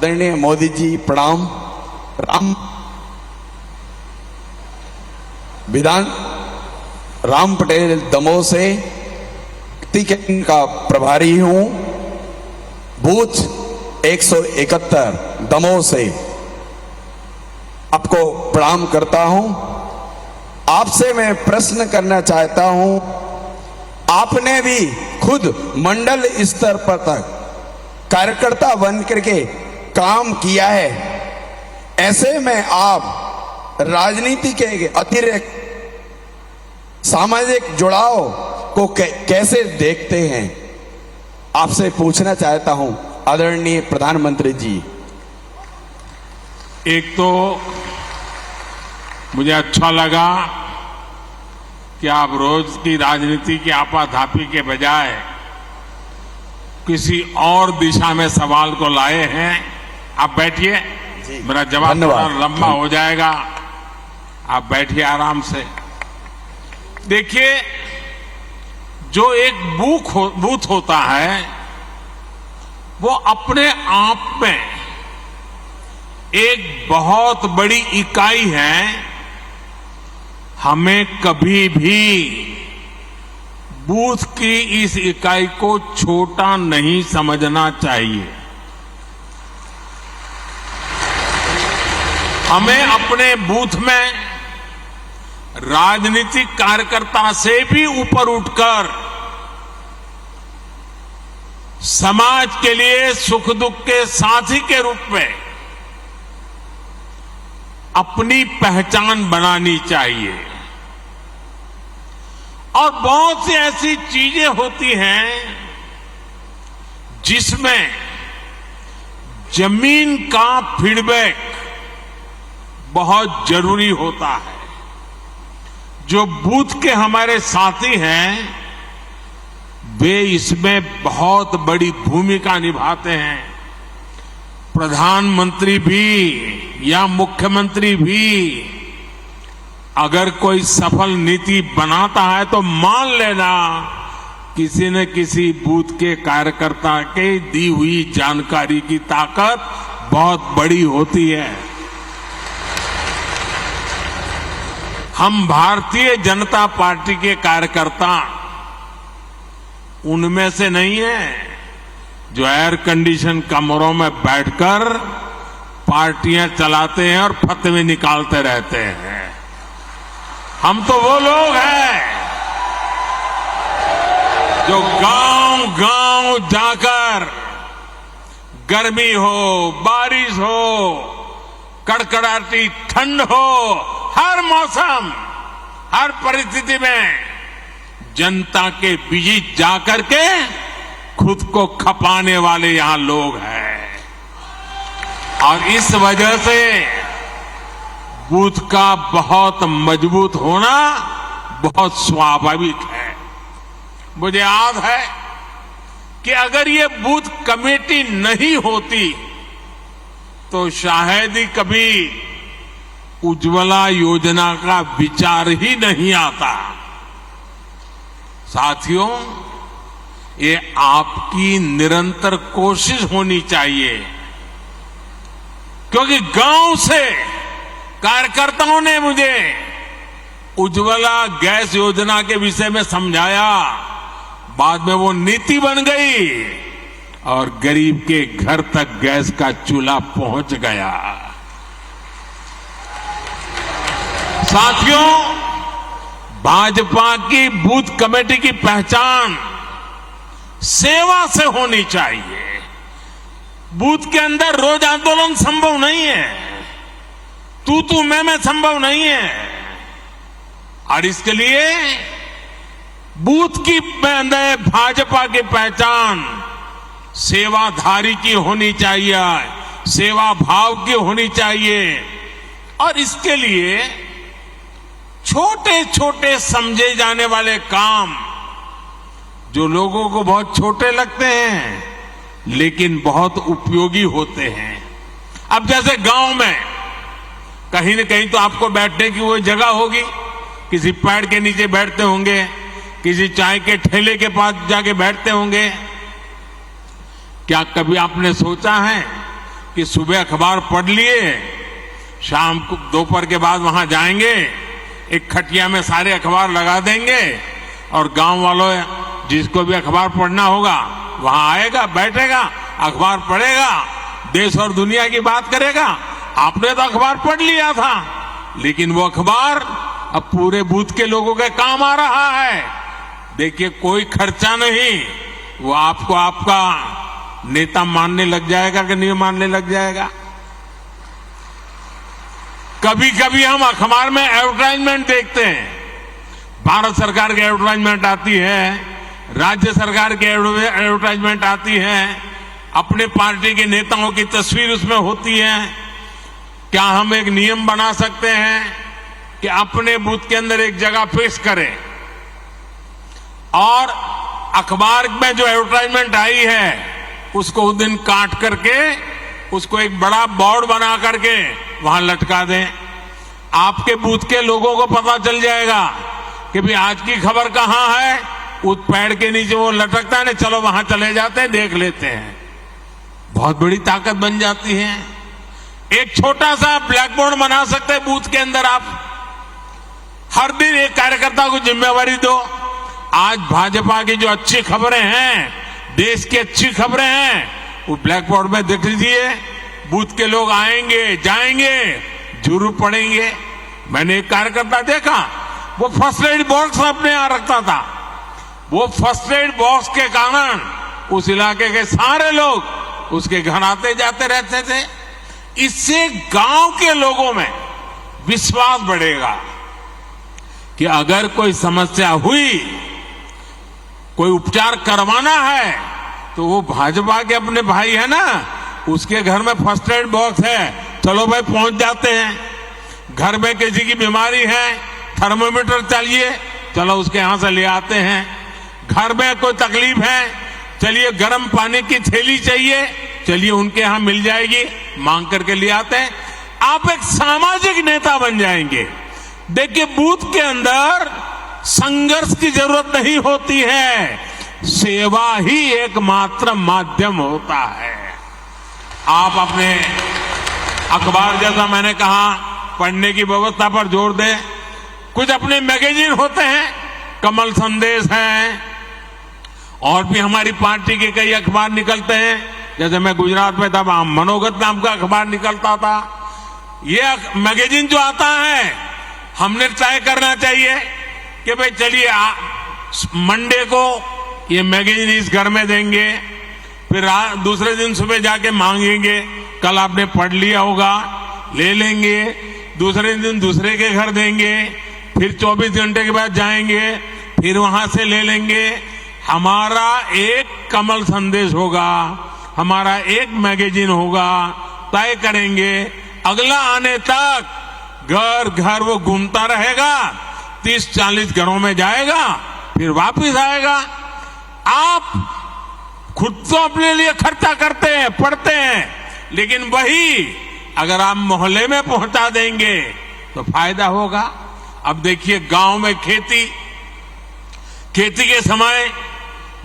आदरणीय मोदी जी प्रणाम। राम पटेल दमोह से टिकट का प्रभारी हूं, बूथ 171 दमोह से आपको प्रणाम करता हूं। आपसे मैं प्रश्न करना चाहता हूं, आपने भी खुद मंडल स्तर पर तक कार्यकर्ता बन करके काम किया है, ऐसे में आप राजनीति के अतिरिक्त सामाजिक जुड़ाव को कैसे देखते हैं, आपसे पूछना चाहता हूं आदरणीय प्रधानमंत्री जी। एक तो मुझे अच्छा लगा कि आप रोज की राजनीति की आपाधापी के बजाय किसी और दिशा में सवाल को लाए हैं। आप बैठिए, मेरा जवाब थोड़ा लंबा हो जाएगा, आप बैठिए आराम से। देखिए, जो एक बूथ होता है वो अपने आप में एक बहुत बड़ी इकाई है। हमें कभी भी बूथ की इस इकाई को छोटा नहीं समझना चाहिए। हमें अपने बूथ में राजनीतिक कार्यकर्ता से भी ऊपर उठकर समाज के लिए सुख दुख के साथी के रूप में अपनी पहचान बनानी चाहिए। और बहुत सी ऐसी चीजें होती हैं जिसमें जमीन का फीडबैक बहुत जरूरी होता है। जो बूथ के हमारे साथी हैं वे इसमें बहुत बड़ी भूमिका निभाते हैं। प्रधानमंत्री भी या मुख्यमंत्री भी अगर कोई सफल नीति बनाता है तो मान लेना किसी न किसी बूथ के कार्यकर्ता के दी हुई जानकारी की ताकत बहुत बड़ी होती है। हम भारतीय जनता पार्टी के कार्यकर्ता उनमें से नहीं है जो एयर कंडीशन कमरों में बैठकर पार्टियां चलाते हैं और फतवे निकालते रहते हैं। हम तो वो लोग हैं जो गांव-गांव जाकर गर्मी हो, बारिश हो, कड़कड़ाती ठंड हो, हर मौसम, हर परिस्थिति में जनता के बीच जाकर के खुद को खपाने वाले यहां लोग हैं। और इस वजह से बूथ का बहुत मजबूत होना बहुत स्वाभाविक है। मुझे याद है कि अगर ये बूथ कमेटी नहीं होती तो शायद ही कभी उज्ज्वला योजना का विचार ही नहीं आता। साथियों, ये आपकी निरंतर कोशिश होनी चाहिए, क्योंकि गांव से कार्यकर्ताओं ने मुझे उज्ज्वला गैस योजना के विषय में समझाया। बाद में वो नीति बन गई और गरीब के घर तक गैस का चूल्हा पहुंच गया। साथियों, भाजपा की बूथ कमेटी की पहचान सेवा से होनी चाहिए। बूथ के अंदर रोज आंदोलन संभव नहीं है, तू मैं संभव नहीं है। और इसके लिए बूथ की अंदर भाजपा की पहचान सेवाधारी की होनी चाहिए, सेवा भाव की होनी चाहिए। और इसके लिए छोटे छोटे समझे जाने वाले काम जो लोगों को बहुत छोटे लगते हैं लेकिन बहुत उपयोगी होते हैं। अब जैसे गांव में कहीं न कहीं तो आपको बैठने की वो जगह होगी, किसी पेड़ के नीचे बैठते होंगे, किसी चाय के ठेले के पास जाके बैठते होंगे। क्या कभी आपने सोचा है कि सुबह अखबार पढ़ लिए, शाम को दोपहर के बाद वहां जाएंगे, एक खटिया में सारे अखबार लगा देंगे और गांव वालों जिसको भी अखबार पढ़ना होगा वहां आएगा, बैठेगा, अखबार पढ़ेगा, देश और दुनिया की बात करेगा। आपने तो अखबार पढ़ लिया था, लेकिन वो अखबार अब पूरे बूथ के लोगों के काम आ रहा है। देखिए, कोई खर्चा नहीं, वो आपको आपका नेता मानने लग जाएगा कि नहीं मानने लग जाएगा। कभी कभी हम अखबार में एडवर्टाइजमेंट देखते हैं, भारत सरकार की एडवर्टाइजमेंट आती है, राज्य सरकार की एडवर्टाइजमेंट आती है, अपने पार्टी के नेताओं की तस्वीर उसमें होती है। क्या हम एक नियम बना सकते हैं कि अपने बूथ के अंदर एक जगह फिक्स करें और अखबार में जो एडवर्टाइजमेंट आई है उसको उस दिन काट करके उसको एक बड़ा बोर्ड बना करके वहां लटका दें। आपके बूथ के लोगों को पता चल जाएगा कि भाई आज की खबर कहां है, उस पेड़ के नीचे वो लटकता है ना, चलो वहां चले जाते हैं, देख लेते हैं। बहुत बड़ी ताकत बन जाती है। एक छोटा सा ब्लैक बोर्ड बना सकते हैं बूथ के अंदर। आप हर दिन एक कार्यकर्ता को जिम्मेवारी दो, आज भाजपा की जो अच्छी खबरें हैं, देश की अच्छी खबरें हैं, वो ब्लैक बोर्ड में दिख दीजिए। बूथ के लोग आएंगे, जाएंगे, जरूर पढ़ेंगे। मैंने एक कार्यकर्ता देखा, वो फर्स्ट एड बॉक्स अपने यहां रखता था। वो फर्स्ट एड बॉक्स के कारण उस इलाके के सारे लोग उसके घर आते जाते रहते थे। इससे गांव के लोगों में विश्वास बढ़ेगा कि अगर कोई समस्या हुई, कोई उपचार करवाना है, तो वो भाजपा के अपने भाई है ना, उसके घर में फर्स्ट एड बॉक्स है, चलो भाई पहुंच जाते हैं। घर में किसी की बीमारी है, थर्मोमीटर चाहिए, चलो उसके यहां से ले आते हैं। घर में कोई तकलीफ है, चलिए गर्म पानी की थैली चाहिए, चलिए उनके यहां मिल जाएगी, मांग करके ले आते हैं। आप एक सामाजिक नेता बन जाएंगे। देखिए, बूथ के अंदर संघर्ष की जरूरत नहीं होती है, सेवा ही एकमात्र माध्यम होता है। आप अपने अखबार, जैसा मैंने कहा, पढ़ने की व्यवस्था पर जोर दें। कुछ अपने मैगजीन होते हैं, कमल संदेश हैं, और भी हमारी पार्टी के कई अखबार निकलते हैं। जैसे मैं गुजरात में था, मनोगत नाम का अखबार निकलता था। ये मैगजीन जो आता है, हमने तय करना चाहिए कि भाई चलिए मंडे को ये मैगजीन इस घर में देंगे, फिर दूसरे दिन सुबह जाके मांगेंगे, कल आपने पढ़ लिया होगा, ले लेंगे, दूसरे दिन दूसरे के घर देंगे, फिर 24 घंटे के बाद जाएंगे, फिर वहां से ले लेंगे। हमारा एक कमल संदेश होगा, हमारा एक मैगजीन होगा, तय करेंगे। अगला आने तक घर घर वो घूमता रहेगा, 30-40 घरों में जाएगा, फिर वापस आएगा। आप खुद तो अपने लिए खर्चा करते हैं, पढ़ते हैं, लेकिन वही अगर आप मोहल्ले में पहुंचा देंगे तो फायदा होगा। अब देखिए, गांव में खेती के समय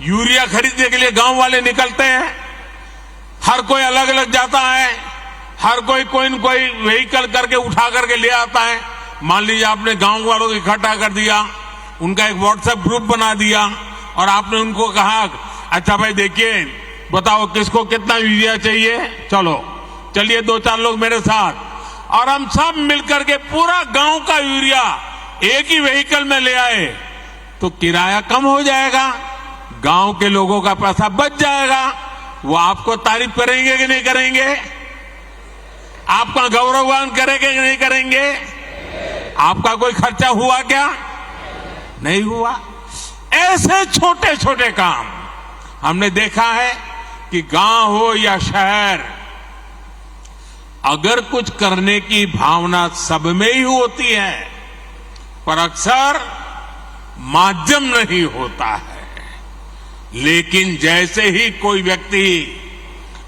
यूरिया खरीदने के लिए गांव वाले निकलते हैं। हर कोई अलग अलग जाता है, हर कोई न कोई व्हीकल करके उठा करके ले आता है। मान लीजिए आपने गांव वालों को इकट्ठा कर दिया, उनका एक व्हाट्सएप ग्रुप बना दिया और आपने उनको कहा, अच्छा भाई देखिए, बताओ किसको कितना यूरिया चाहिए, चलिए 2-4 लोग मेरे साथ, और हम सब मिलकर के पूरा गांव का यूरिया एक ही व्हीकल में ले आए, तो किराया कम हो जाएगा, गांव के लोगों का पैसा बच जाएगा। वो आपको तारीफ करेंगे कि नहीं करेंगे? आपका गौरवगान करेंगे कि नहीं करेंगे? आपका कोई खर्चा हुआ क्या? नहीं हुआ। ऐसे छोटे छोटे काम हमने देखा है कि गांव हो या शहर, अगर कुछ करने की भावना सब में ही होती है, पर अक्सर माध्यम नहीं होता है। लेकिन जैसे ही कोई व्यक्ति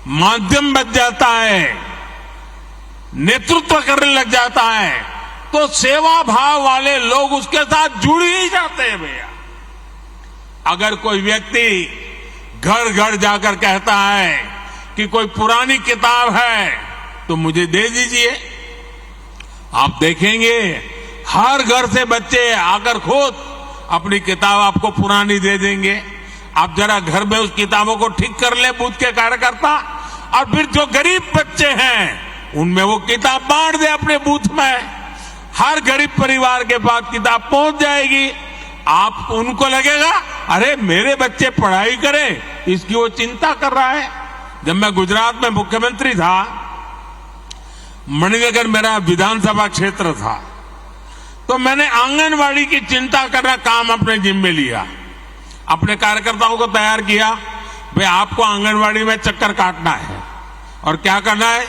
माध्यम बन जाता है, नेतृत्व करने लग जाता है, तो सेवा भाव वाले लोग उसके साथ जुड़ ही जाते हैं भैया। अगर कोई व्यक्ति घर घर जाकर कहता है कि कोई पुरानी किताब है तो मुझे दे दीजिए। आप देखेंगे हर घर से बच्चे आकर खुद अपनी किताब आपको पुरानी दे देंगे। आप जरा घर में उस किताबों को ठीक कर ले बूथ के कार्यकर्ता, और फिर जो गरीब बच्चे हैं उनमें वो किताब बांट दे अपने बूथ में। हर गरीब परिवार के पास किताब पहुंच जाएगी। आप उनको लगेगा अरे मेरे बच्चे पढ़ाई करें, इसकी वो चिंता कर रहा है। जब मैं गुजरात में मुख्यमंत्री था, मणिनगर मेरा विधानसभा क्षेत्र था, तो मैंने आंगनवाड़ी की चिंता करना काम अपने जिम्मे लिया। अपने कार्यकर्ताओं को तैयार किया, भाई आपको आंगनवाड़ी में चक्कर काटना है और क्या करना है,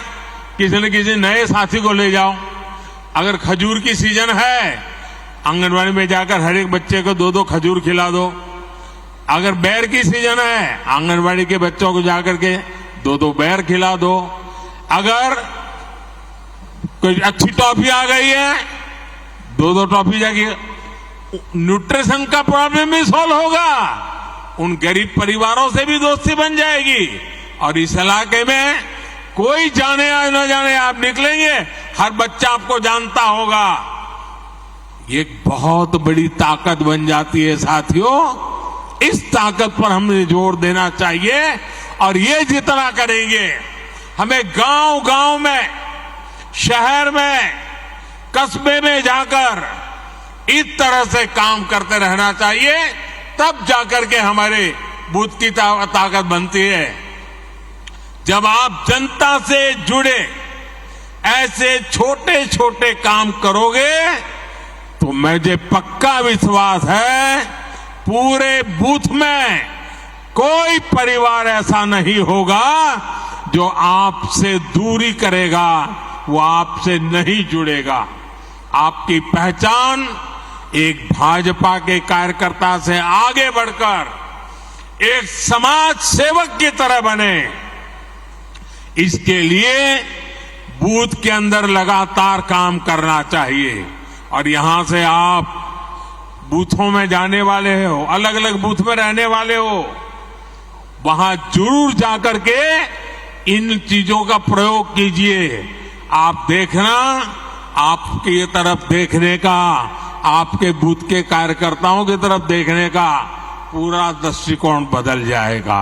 किसी न किसी नए साथी को ले जाओ। अगर खजूर की सीजन है, आंगनवाड़ी में जाकर हर एक बच्चे को 2-2 खजूर खिला दो। अगर बेर की सीजन है, आंगनवाड़ी के बच्चों को जाकर के 2-2 बेर खिला दो। अगर कोई अच्छी टॉफी आ गई है, 2-2 टॉफी जाके, न्यूट्रिशन का प्रॉब्लम भी सॉल्व होगा, उन गरीब परिवारों से भी दोस्ती बन जाएगी। और इस इलाके में कोई जाने या न जाने आप निकलेंगे, हर बच्चा आपको जानता होगा। ये एक बहुत बड़ी ताकत बन जाती है साथियों। इस ताकत पर हमें जोर देना चाहिए, और ये जितना करेंगे, हमें गांव-गांव में, शहर में, कस्बे में जाकर इस तरह से काम करते रहना चाहिए, तब जाकर के हमारे बूथ की ताकत बनती है। जब आप जनता से जुड़े ऐसे छोटे छोटे काम करोगे तो मुझे पक्का विश्वास है पूरे बूथ में कोई परिवार ऐसा नहीं होगा जो आपसे दूरी करेगा, वो आपसे नहीं जुड़ेगा। आपकी पहचान एक भाजपा के कार्यकर्ता से आगे बढ़कर एक समाज सेवक की तरह बने, इसके लिए बूथ के अंदर लगातार काम करना चाहिए। और यहां से आप बूथों में जाने वाले हो, अलग अलग बूथ में रहने वाले हो, वहां जरूर जाकर के इन चीजों का प्रयोग कीजिए। आप देखना, आपकी तरफ देखने का, आपके बूथ के कार्यकर्ताओं की तरफ देखने का पूरा दृष्टिकोण बदल जाएगा।